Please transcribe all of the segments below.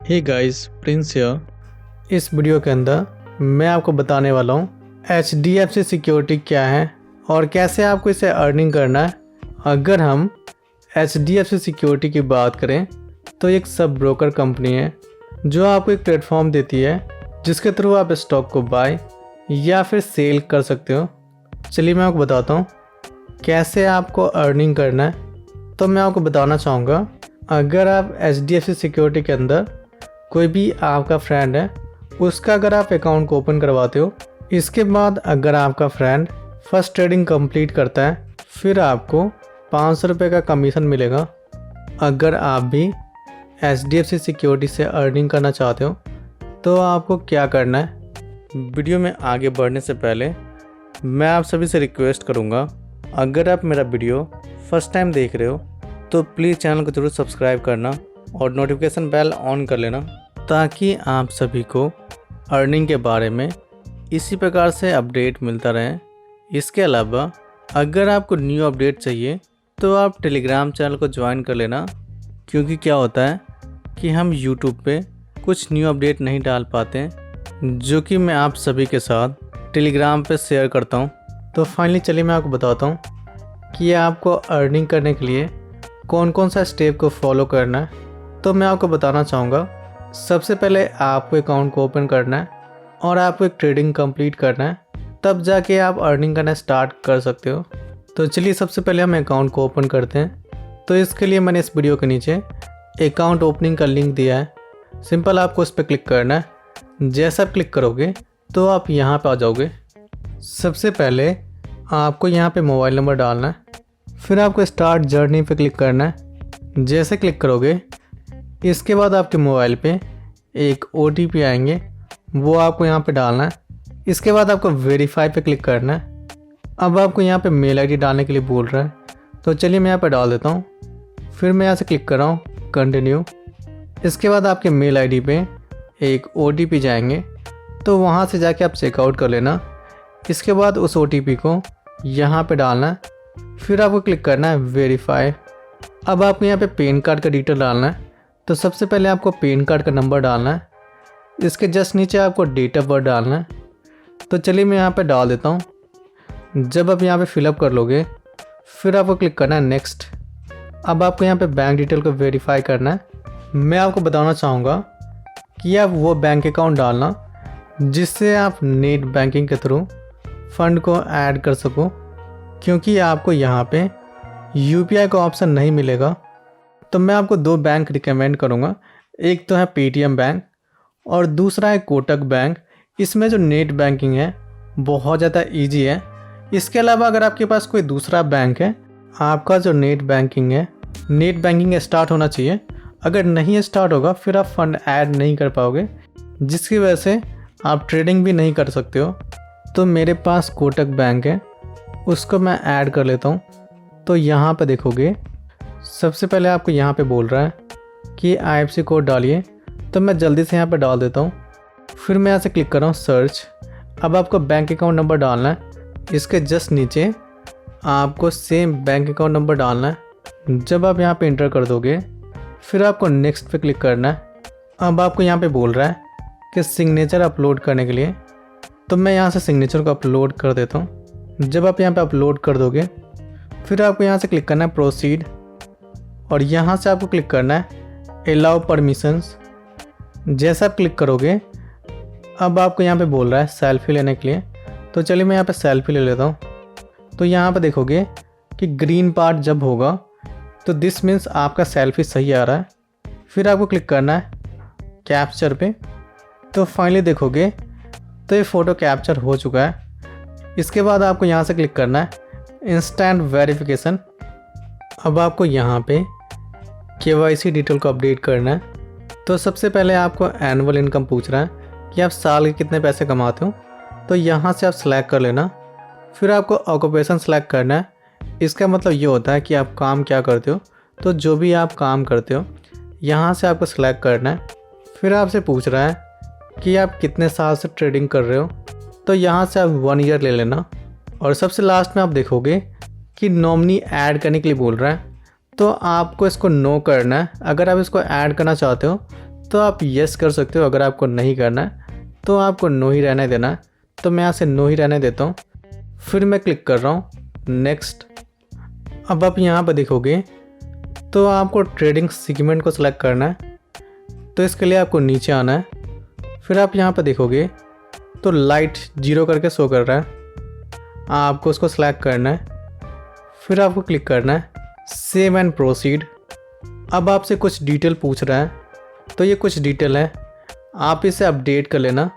Hey guys, Prince here. इस video के अंदर मैं आपको बताने वाला हूँ HDFC सिक्योरिटी क्या है और कैसे आपको इसे अर्निंग करना है। अगर हम HDFC सिक्योरिटी की बात करें तो एक सब ब्रोकर कंपनी है जो आपको एक प्लेटफॉर्म देती है जिसके थ्रू आप स्टॉक को बाय या फिर सेल कर सकते हो। चलिए मैं आपको बताता हूँ कैसे आपको अर्निंग करना है। तो मैं आपको बताना चाहूँगा, अगर आप HDFC सिक्योरिटी के अंदर कोई भी आपका फ्रेंड है उसका अगर आप अकाउंट को ओपन करवाते हो, इसके बाद अगर आपका फ्रेंड फर्स्ट ट्रेडिंग कंप्लीट करता है फिर आपको 500 रुपये का कमीशन मिलेगा। अगर आप भी HDFC सिक्योरिटी से अर्निंग करना चाहते हो तो आपको क्या करना है। वीडियो में आगे बढ़ने से पहले मैं आप सभी से रिक्वेस्ट करूँगा, अगर आप मेरा वीडियो फर्स्ट टाइम देख रहे हो तो प्लीज़ चैनल को ज़रूर सब्सक्राइब करना और नोटिफिकेशन बेल ऑन कर लेना ताकि आप सभी को अर्निंग के बारे में इसी प्रकार से अपडेट मिलता रहे। इसके अलावा अगर आपको न्यू अपडेट चाहिए तो आप टेलीग्राम चैनल को ज्वाइन कर लेना, क्योंकि क्या होता है कि हम यूट्यूब पे कुछ न्यू अपडेट नहीं डाल पाते हैं जो कि मैं आप सभी के साथ टेलीग्राम पे शेयर करता हूँ। तो फाइनली चलिए मैं आपको बताता हूँ कि आपको अर्निंग करने के लिए कौन कौन सा स्टेप को फॉलो करना है। तो मैं आपको बताना चाहूँगा, सबसे पहले आपको अकाउंट को ओपन करना है और आपको एक ट्रेडिंग कंप्लीट करना है, तब जाके आप अर्निंग करना स्टार्ट कर सकते हो। तो चलिए सबसे पहले हम अकाउंट को ओपन करते हैं। तो इसके लिए मैंने इस वीडियो के नीचे अकाउंट ओपनिंग का लिंक दिया है, सिंपल आपको उस पर क्लिक करना है। जैसा आप क्लिक करोगे तो आप यहाँ पर आ जाओगे। सबसे पहले आपको यहाँ पे मोबाइल नंबर डालना है, फिर आपको स्टार्ट जर्नी पे क्लिक करना है। जैसे क्लिक करोगे इसके बाद आपके मोबाइल पे एक OTP आएंगे, वो आपको यहाँ पे डालना है। इसके बाद आपको वेरीफाई पे क्लिक करना है। अब आपको यहाँ पे मेल ID डालने के लिए बोल रहा है, तो चलिए मैं यहाँ पे डाल देता हूँ। फिर मैं यहाँ से क्लिक कर रहा हूँ कंटिन्यू। इसके बाद आपके मेल ID पे एक OTP जाएंगे, तो वहाँ से जाके आप चेकआउट कर लेना। इसके बाद उस OTP को यहाँ पे डालना है, फिर आपको क्लिक करना है वेरीफाई। अब आपको यहाँ पे पैन कार्ड का डिटेल डालना है। तो सबसे पहले आपको पैन कार्ड का नंबर डालना है, इसके जस्ट नीचे आपको डेट ऑफ बर्थ डालना है। तो चलिए मैं यहाँ पे डाल देता हूँ। जब आप यहाँ पे फिलअप कर लोगे फिर आपको क्लिक करना है नेक्स्ट। अब आपको यहाँ पे बैंक डिटेल को वेरीफाई करना है। मैं आपको बताना चाहूँगा कि आप वो बैंक अकाउंट डालना जिससे आप नेट बैंकिंग के थ्रू फ़ंड को ऐड कर सको, क्योंकि आपको यहाँ पे UPI का ऑप्शन नहीं मिलेगा। तो मैं आपको 2 बैंक रिकमेंड करूँगा, एक तो है पेटीएम बैंक और दूसरा है कोटक बैंक। इसमें जो नेट बैंकिंग है बहुत ज़्यादा इजी है। इसके अलावा अगर आपके पास कोई दूसरा बैंक है, आपका जो नेट बैंकिंग स्टार्ट होना चाहिए। अगर नहीं स्टार्ट होगा फिर आप फंड ऐड नहीं कर पाओगे, जिसकी वजह से आप ट्रेडिंग भी नहीं कर सकते हो। तो मेरे पास कोटक बैंक है, उसको मैं ऐड कर लेता हूँ। तो यहाँ पे देखोगे सबसे पहले आपको यहाँ पे बोल रहा है कि IFSC कोड डालिए, तो मैं जल्दी से यहाँ पे डाल देता हूँ। फिर मैं यहाँ से क्लिक कर रहा हूँ सर्च। अब आपको बैंक अकाउंट नंबर डालना है, इसके जस्ट नीचे आपको सेम बैंक अकाउंट नंबर डालना है। जब आप यहाँ पे इंटर कर दोगे फिर आपको नेक्स्ट पे क्लिक करना है। अब आपको यहाँ पे बोल रहा है कि सिग्नेचर अपलोड करने के लिए, तो मैं यहाँ से सिग्नेचर को अपलोड कर देता हूँ। जब आप यहाँ पे अपलोड कर दोगे फिर आपको यहाँ से क्लिक करना है प्रोसीड और यहाँ से आपको क्लिक करना है अलाउ परमिशंस। जैसा आप क्लिक करोगे अब आपको यहाँ पे बोल रहा है सेल्फी लेने के लिए, तो चलिए मैं यहाँ पे सेल्फी ले लेता हूँ। तो यहाँ पे देखोगे कि ग्रीन पार्ट जब होगा तो दिस मीन्स आपका सेल्फी सही आ रहा है। फिर आपको क्लिक करना है कैप्चर पे। तो फाइनली देखोगे तो ये फ़ोटो कैप्चर हो चुका है। इसके बाद आपको यहाँ से क्लिक करना है इंस्टेंट वेरिफिकेशन। अब आपको यहाँ पे KYC डिटेल को अपडेट करना है। तो सबसे पहले आपको एनुअल इनकम पूछ रहा है कि आप साल के कितने पैसे कमाते हो, तो यहाँ से आप सेलेक्ट कर लेना। फिर आपको ऑक्यूपेशन सेलेक्ट करना है। इसका मतलब ये होता है कि आप काम क्या करते हो, तो जो भी आप काम करते हो यहाँ से आपको सेलेक्ट करना है। फिर आपसे पूछ रहा है कि आप कितने साल से ट्रेडिंग कर रहे हो, तो यहाँ से आप 1 ईयर ले लेना। और सबसे लास्ट में आप देखोगे कि नॉमिनी ऐड करने के लिए बोल रहा है, तो आपको इसको नो करना है। अगर आप इसको ऐड करना चाहते हो तो आप यस कर सकते हो। अगर आपको नहीं करना है तो आपको नो ही रहने देना है। तो मैं यहाँ से नो ही रहने देता हूँ। फिर मैं क्लिक कर रहा हूँ नेक्स्ट। अब आप यहाँ पर देखोगे तो आपको ट्रेडिंग सेगमेंट को सिलेक्ट करना है। तो इसके लिए आपको नीचे आना है। फिर आप यहाँ पर देखोगे तो लाइट 0 करके शो कर रहा है, आपको उसको सिलेक्ट करना है। फिर आपको क्लिक करना है सेव एंड प्रोसीड। अब आपसे कुछ डिटेल पूछ रहा है, तो ये कुछ डिटेल है, आप इसे अपडेट कर लेना।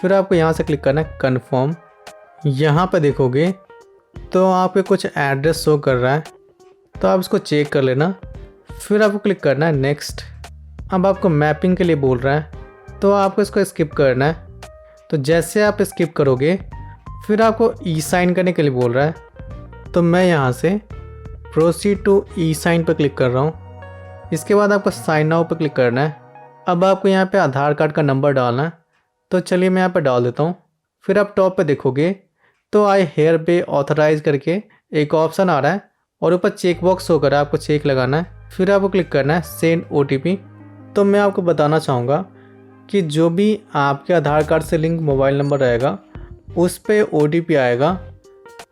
फिर आपको यहाँ से क्लिक करना है कन्फर्म। यहाँ पर देखोगे तो आपके कुछ एड्रेस शो कर रहा है, तो आप इसको चेक कर लेना। फिर आपको क्लिक करना है नेक्स्ट। अब आपको मैपिंग के लिए बोल रहा है, तो आपको इसको स्किप करना है। तो जैसे आप स्किप करोगे फिर आपको ई साइन करने के लिए बोल रहा है। तो मैं यहाँ से प्रोसीड टू ई साइन पर क्लिक कर रहा हूँ। इसके बाद आपको साइन नाउ पर क्लिक करना है। अब आपको यहाँ पे आधार कार्ड का नंबर डालना है, तो चलिए मैं यहाँ पर डाल देता हूँ। फिर आप टॉप पे देखोगे तो आई हेयर बे ऑथराइज करके एक ऑप्शन आ रहा है और ऊपर चेक बॉक्स शो कर रहा है, आपको चेक लगाना है। फिर आपको क्लिक करना है सेंड OTP। तो मैं आपको बताना चाहूँगा कि जो भी आपके आधार कार्ड से लिंक मोबाइल नंबर रहेगा उस पर OTP आएगा,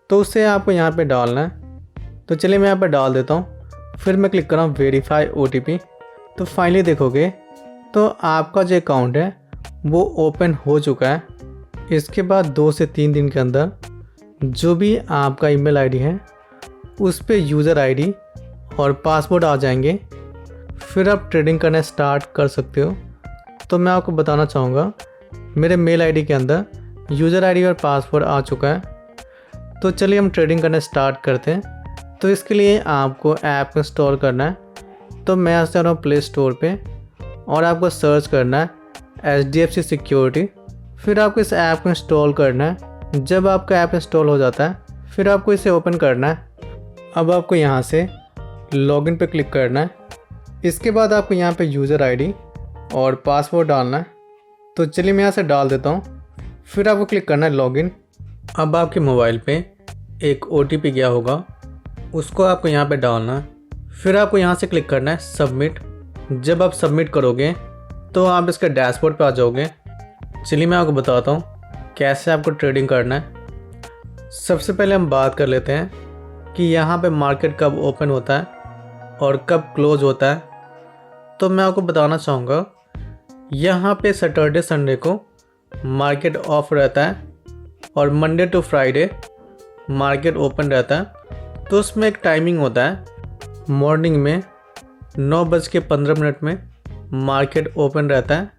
तो उसे आपको यहाँ पे डालना है। तो चलिए मैं यहाँ पे डाल देता हूँ। फिर मैं क्लिक कर रहा हूँ वेरीफाई OTP। तो फाइनली देखोगे तो आपका जो अकाउंट है वो ओपन हो चुका है। इसके बाद 2 से 3 दिन के अंदर जो भी आपका ईमेल आईडी है उस पे यूज़र आईडी और पासवर्ड आ जाएंगे। फिर आप ट्रेडिंग करना स्टार्ट कर सकते हो। तो मैं आपको बताना चाहूँगा मेरे मेल आईडी के अंदर यूज़र आईडी और पासवर्ड आ चुका है। तो चलिए हम ट्रेडिंग करना स्टार्ट करते हैं। तो इसके लिए आपको ऐप इंस्टॉल करना है। तो मैं आ जा रहा हूँ प्ले स्टोर पे और आपको सर्च करना है HDFC सिक्योरिटी। फिर आपको इस ऐप को इंस्टॉल करना है। जब आपका ऐप इंस्टॉल हो जाता है फिर आपको इसे ओपन करना है। अब आपको यहाँ से लॉगिन पे क्लिक करना है। इसके बाद आपको यहाँ पे यूज़र आईडी और पासवर्ड डालना है। तो चलिए मैं यहाँ से डाल देता हूँ। फिर आपको क्लिक करना है लॉगिन। अब आपके मोबाइल पे एक OTP गया होगा, उसको आपको यहाँ पे डालना है। फिर आपको यहाँ से क्लिक करना है सबमिट। जब आप सबमिट करोगे तो आप इसके डैशबोर्ड पे आ जाओगे। चलिए मैं आपको बताता हूँ कैसे आपको ट्रेडिंग करना है। सबसे पहले हम बात कर लेते हैं कि यहाँ पे मार्केट कब ओपन होता है और कब क्लोज होता है। तो मैं आपको बताना चाहूँगा यहाँ पे सैटरडे संडे को मार्केट ऑफ रहता है और Monday to Friday market open रहता है। तो उसमें एक टाइमिंग होता है, मॉर्निंग में 9:15 में मार्केट ओपन रहता है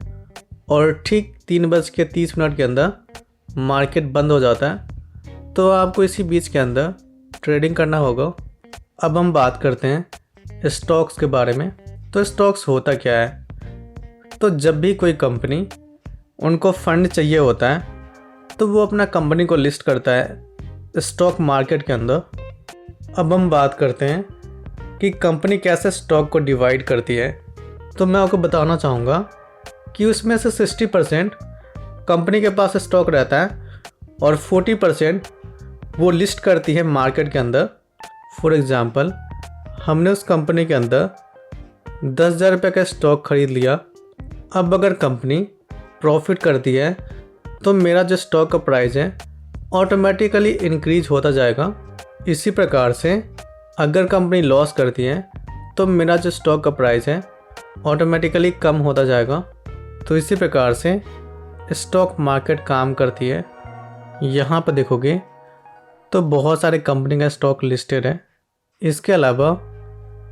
और ठीक 3:30 के अंदर मार्केट बंद हो जाता है। तो आपको इसी बीच के अंदर ट्रेडिंग करना होगा। अब हम बात करते हैं स्टॉक्स के बारे में। तो स्टॉक्स होता क्या है? तो जब भी कोई कंपनी उनको फंड चाहिए होता है तो वो अपना कंपनी को लिस्ट करता है स्टॉक मार्केट के अंदर। अब हम बात करते हैं कि कंपनी कैसे स्टॉक को डिवाइड करती है। तो मैं आपको बताना चाहूँगा कि उसमें से 60% कंपनी के पास स्टॉक रहता है और 40% वो लिस्ट करती है मार्केट के अंदर। फॉर एग्ज़ाम्पल, हमने उस कंपनी के अंदर 10,000 रुपये का स्टॉक ख़रीद लिया। अब अगर कंपनी प्रॉफिट करती है तो मेरा जो स्टॉक का प्राइस है ऑटोमेटिकली इंक्रीज होता जाएगा। इसी प्रकार से अगर कंपनी लॉस करती है तो मेरा जो स्टॉक का प्राइस है ऑटोमेटिकली कम होता जाएगा। तो इसी प्रकार से स्टॉक मार्केट काम करती है। यहाँ पर देखोगे तो बहुत सारे कंपनी का स्टॉक लिस्टेड है। इसके अलावा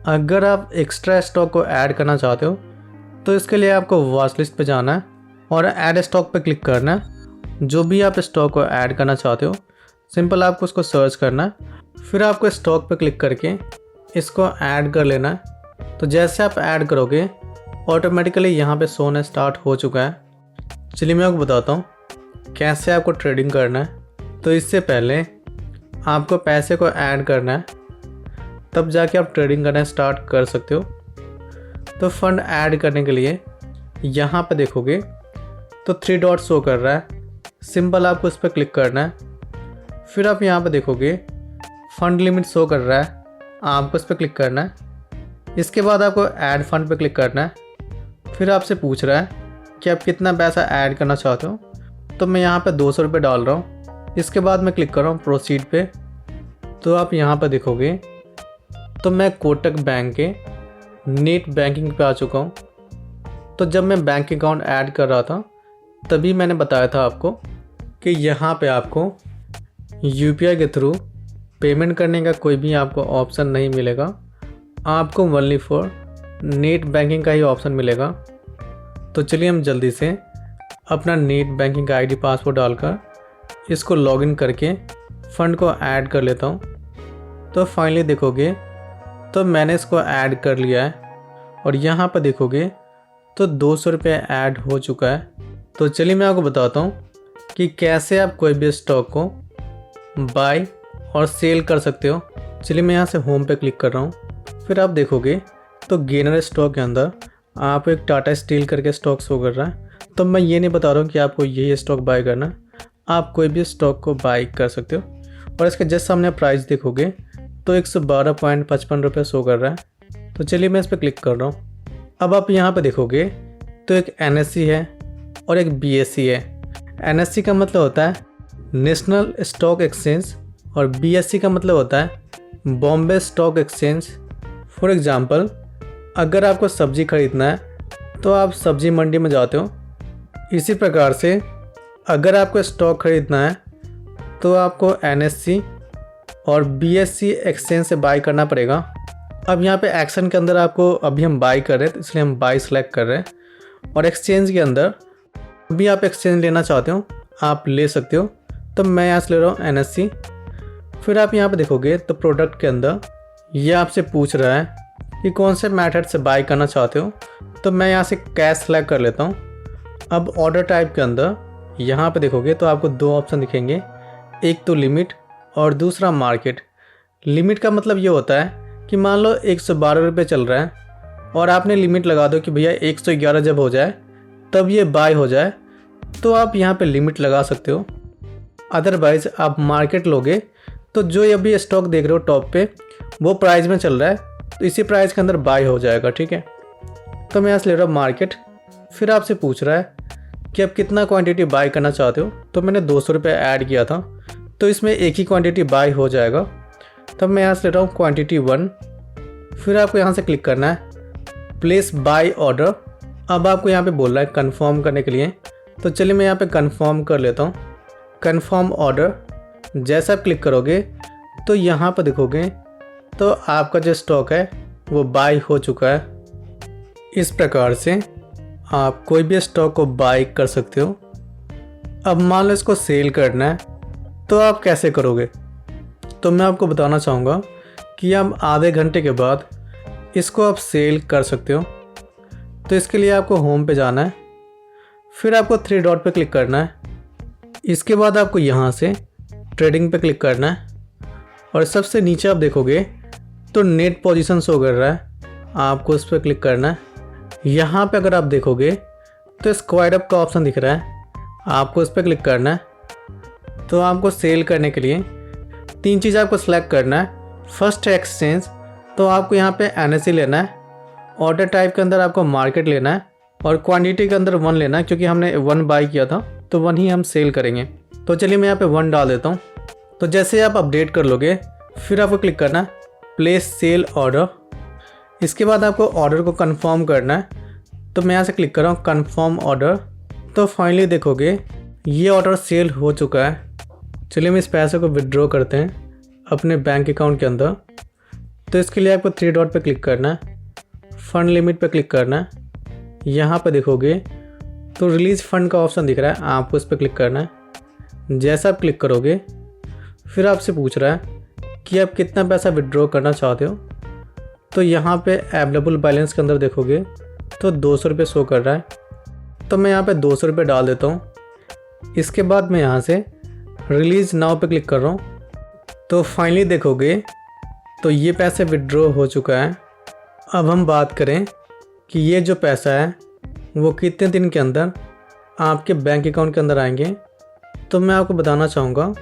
अगर आप एक्स्ट्रा स्टॉक को ऐड करना चाहते हो तो इसके लिए आपको वॉच लिस्ट पे जाना है और ऐड स्टॉक पे क्लिक करना है। जो भी आप स्टॉक को ऐड करना चाहते हो सिंपल आपको उसको सर्च करना है। फिर आपको स्टॉक पे क्लिक करके इसको ऐड कर लेना है। तो जैसे आप ऐड करोगे ऑटोमेटिकली यहाँ पे सोना स्टार्ट हो चुका है। चलिए मैं आपको बताता हूँ कैसे आपको ट्रेडिंग करना है। तो इससे पहले आपको पैसे को ऐड करना है, तब जाके आप ट्रेडिंग करना स्टार्ट कर सकते हो। तो फंड ऐड करने के लिए यहाँ पे देखोगे तो 3 डॉट शो कर रहा है, सिंपल आपको उस पर क्लिक करना है। फिर आप यहाँ पे देखोगे फंड लिमिट शो कर रहा है, आपको उस पर क्लिक करना है। इसके बाद आपको ऐड फंड पे क्लिक करना है फिर आपसे पूछ रहा है कि आप कितना पैसा ऐड करना चाहते हो। तो मैं यहाँ पे 200 रुपये डाल रहा हूँ। इसके बाद मैं क्लिक कर रहा हूँ प्रोसीड पे। तो आप यहाँ पर देखोगे तो मैं कोटक बैंक के नेट बैंकिंग पे आ चुका हूँ। तो जब मैं बैंक अकाउंट ऐड कर रहा था तभी मैंने बताया था आपको कि यहाँ पे आपको यूपीआई के थ्रू पेमेंट करने का कोई भी आपको ऑप्शन नहीं मिलेगा। आपको ओनली फॉर नेट बैंकिंग का ही ऑप्शन मिलेगा। तो चलिए हम जल्दी से अपना नेट बैंकिंग का आईडी पासवर्ड डालकर इसको लॉगिन करके फ़ंड को ऐड कर लेता हूँ। तो फाइनली देखोगे तो मैंने इसको ऐड कर लिया है और यहाँ पर देखोगे तो 200 रुपये ऐड हो चुका है। तो चलिए मैं आपको बताता हूँ कि कैसे आप कोई भी स्टॉक को बाय और सेल कर सकते हो। चलिए मैं यहाँ से होम पे क्लिक कर रहा हूँ। फिर आप देखोगे तो गेनर स्टॉक के अंदर आपको एक टाटा स्टील करके स्टॉक शो कर रहा है। तो मैं ये नहीं बता रहा हूँ कि आपको यही स्टॉक बाय करना है, आप कोई भी स्टॉक को बाय कर सकते हो। और इसके जस्ट सामने प्राइस देखोगे तो 112.55 रुपये शो कर रहा है। तो चलिए मैं इस पर क्लिक कर रहा हूँ। अब आप यहाँ पे देखोगे तो एक NSE है और एक BSE है। NSE का मतलब होता है नेशनल स्टॉक एक्सचेंज और BSE का मतलब होता है Bombay stock exchange. For example अगर आपको सब्ज़ी खरीदना है तो आप सब्ज़ी मंडी में जाते हो। इसी प्रकार से अगर आपको स्टॉक खरीदना है तो आपको NSE और BSE एक्सचेंज से बाय करना पड़ेगा। अब यहाँ पे एक्शन के अंदर आपको अभी हम बाय कर रहे हैं तो इसलिए हम बाय सेलेक्ट कर रहे हैं। और एक्सचेंज के अंदर अभी आप एक्सचेंज लेना चाहते हो आप ले सकते हो। तो मैं यहाँ से ले रहा हूँ NSE। फिर आप यहाँ पे देखोगे तो प्रोडक्ट के अंदर ये आपसे पूछ रहा है कि कौन से मेथड से बाय करना चाहते हो। तो मैं यहाँ से कैश सेलेक्ट कर लेता हूँ। अब ऑर्डर टाइप के अंदर यहाँ पे देखोगे तो आपको दो ऑप्शन दिखेंगे, एक तो लिमिट और दूसरा मार्केट। लिमिट का मतलब ये होता है कि मान लो 112 रुपये चल रहा है और आपने लिमिट लगा दो कि भैया 111 जब हो जाए तब ये बाय हो जाए, तो आप यहाँ पे लिमिट लगा सकते हो। अदरवाइज़ आप मार्केट लोगे तो जो अभी स्टॉक देख रहे हो टॉप पे वो प्राइस में चल रहा है तो इसी प्राइस के अंदर बाय हो जाएगा, ठीक है। तो मैं यहाँ से ले रहा हूँ मार्केट। फिर आपसे पूछ रहा है कि आप कितना क्वांटिटी बाय करना चाहते हो। तो मैंने 200 रुपये ऐड किया था तो इसमें एक ही क्वांटिटी बाय हो जाएगा। तब मैं यहाँ से ले रहा हूँ क्वांटिटी 1। फिर आपको यहाँ से क्लिक करना है प्लेस बाय ऑर्डर। अब आपको यहाँ पे बोल रहा है कंफर्म करने के लिए। तो चलिए मैं यहाँ पे कंफर्म कर लेता हूँ। कंफर्म ऑर्डर जैसा आप क्लिक करोगे तो यहाँ पर देखोगे तो आपका जो स्टॉक है वो बाय हो चुका है। इस प्रकार से आप कोई भी स्टॉक को बाय कर सकते हो। अब मान लो इसको सेल करना है तो आप कैसे करोगे। तो मैं आपको बताना चाहूँगा कि आप आधे घंटे के बाद इसको आप सेल कर सकते हो। तो इसके लिए आपको होम पे जाना है। फिर आपको 3 डॉट पे क्लिक करना है। इसके बाद आपको यहाँ से ट्रेडिंग पे क्लिक करना है और सबसे नीचे आप देखोगे तो नेट पोजीशन शो कर रहा है, आपको उस पर क्लिक करना है। यहाँ पे अगर आप देखोगे तो स्क्वायर अप का ऑप्शन दिख रहा है, आपको उस पर क्लिक करना है। तो आपको सेल करने के लिए 3 चीज़ आपको सेलेक्ट करना है। फर्स्ट एक्सचेंज, तो आपको यहाँ पे NSE लेना है। ऑर्डर टाइप के अंदर आपको मार्केट लेना है और क्वांटिटी के अंदर 1 लेना है, क्योंकि हमने 1 बाई किया था तो 1 ही हम सेल करेंगे। तो चलिए मैं यहाँ पे 1 डाल देता हूँ। तो जैसे आप अपडेट कर लोगे फिर आपको क्लिक करना है प्लेस सेल ऑर्डर। इसके बाद आपको ऑर्डर को कंफर्म करना है। तो मैं यहाँ से क्लिक कर रहा हूँ कंफर्म ऑर्डर। तो फाइनली देखोगे ये ऑर्डर सेल हो चुका है। चलिए हम इस पैसे को विड्रॉ करते हैं अपने बैंक अकाउंट के अंदर। तो इसके लिए आपको 3 डॉट पे क्लिक करना है, फ़ंड लिमिट पे क्लिक करना है। यहाँ पे देखोगे तो रिलीज़ फ़ंड का ऑप्शन दिख रहा है, आपको इस पर क्लिक करना है। जैसा आप क्लिक करोगे फिर आपसे पूछ रहा है कि आप कितना पैसा विड्रॉ करना चाहते हो। तो यहाँ पे अवेलेबल बैलेंस के अंदर देखोगे तो 200 रुपये शो कर रहा है। तो मैं यहाँ पे 200 रुपये डाल देता हूँ। इसके बाद मैं यहाँ से रिलीज़ नाउ पे क्लिक कर रहा हूँ। तो फाइनली देखोगे तो ये पैसे विड्रॉ हो चुका है। अब हम बात करें कि ये जो पैसा है वो कितने दिन के अंदर आपके बैंक अकाउंट के अंदर आएंगे। तो मैं आपको बताना चाहूँगा,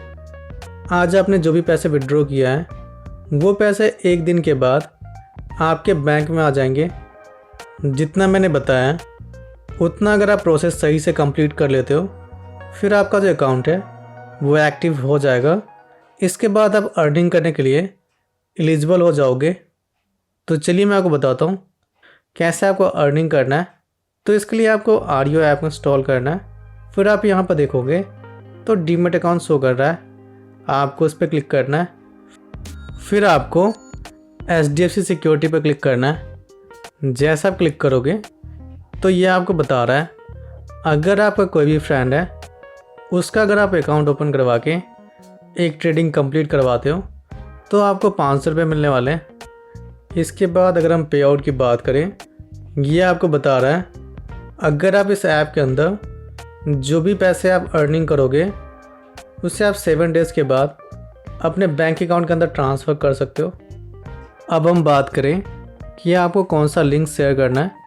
आज आपने जो भी पैसे विड्रॉ किया है वो पैसे 1 दिन के बाद आपके बैंक में आ जाएंगे। जितना मैंने बताया उतना अगर आप प्रोसेस सही से कंप्लीट कर लेते हो, फिर आपका जो अकाउंट है वो एक्टिव हो जाएगा। इसके बाद आप अर्निंग करने के लिए एलिजिबल हो जाओगे। तो चलिए मैं आपको बताता हूँ कैसे आपको अर्निंग करना है। तो इसके लिए आपको आरियो ऐप इंस्टॉल करना है। फिर आप यहाँ पर देखोगे तो डीमैट अकाउंट शो कर रहा है, आपको उस पर क्लिक करना है। फिर आपको HDFC सिक्योरिटी पर क्लिक करना है। जैसा आप क्लिक करोगे तो ये आपको बता रहा है अगर आपका कोई भी फ्रेंड है उसका अगर आप अकाउंट ओपन करवा के एक ट्रेडिंग कंप्लीट करवाते हो तो आपको 500 रुपये मिलने वाले हैं। इसके बाद अगर हम पे आउट की बात करें, ये आपको बता रहा है अगर आप इस ऐप के अंदर जो भी पैसे आप अर्निंग करोगे उससे आप 7 डेज़ के बाद अपने बैंक अकाउंट के अंदर ट्रांसफ़र कर सकते हो। अब हम बात करें कि आपको कौन सा लिंक शेयर करना है,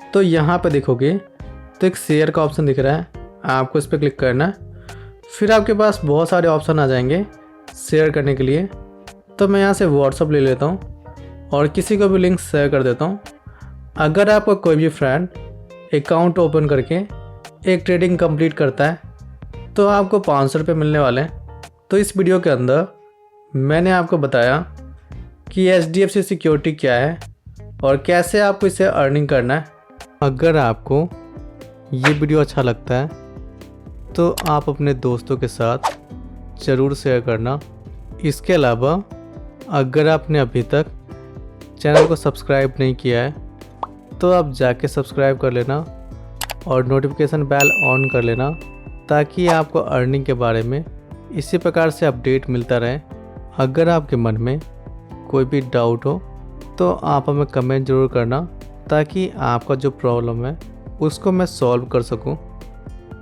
तो यहाँ पे देखोगे तो एक शेयर का ऑप्शन दिख रहा है, आपको इस पर क्लिक करना है। फिर आपके पास बहुत सारे ऑप्शन आ जाएंगे शेयर करने के लिए। तो मैं यहाँ से व्हाट्सअप ले लेता हूँ और किसी को भी लिंक शेयर कर देता हूँ। अगर आपका कोई भी फ्रेंड अकाउंट ओपन करके एक ट्रेडिंग कंप्लीट करता है तो आपको 500 रुपये मिलने वाले हैं। तो इस वीडियो के अंदर मैंने आपको बताया कि HDFC सिक्योरिटी क्या है और कैसे आपको इसे अर्निंग करना है। अगर आपको ये वीडियो अच्छा लगता है तो आप अपने दोस्तों के साथ ज़रूर शेयर करना। इसके अलावा अगर आपने अभी तक चैनल को सब्सक्राइब नहीं किया है तो आप जाके सब्सक्राइब कर लेना और नोटिफिकेशन बेल ऑन कर लेना ताकि आपको अर्निंग के बारे में इसी प्रकार से अपडेट मिलता रहे। अगर आपके मन में कोई भी डाउट हो तो आप हमें कमेंट ज़रूर करना ताकि आपका जो प्रॉब्लम है उसको मैं सॉल्व कर सकूं।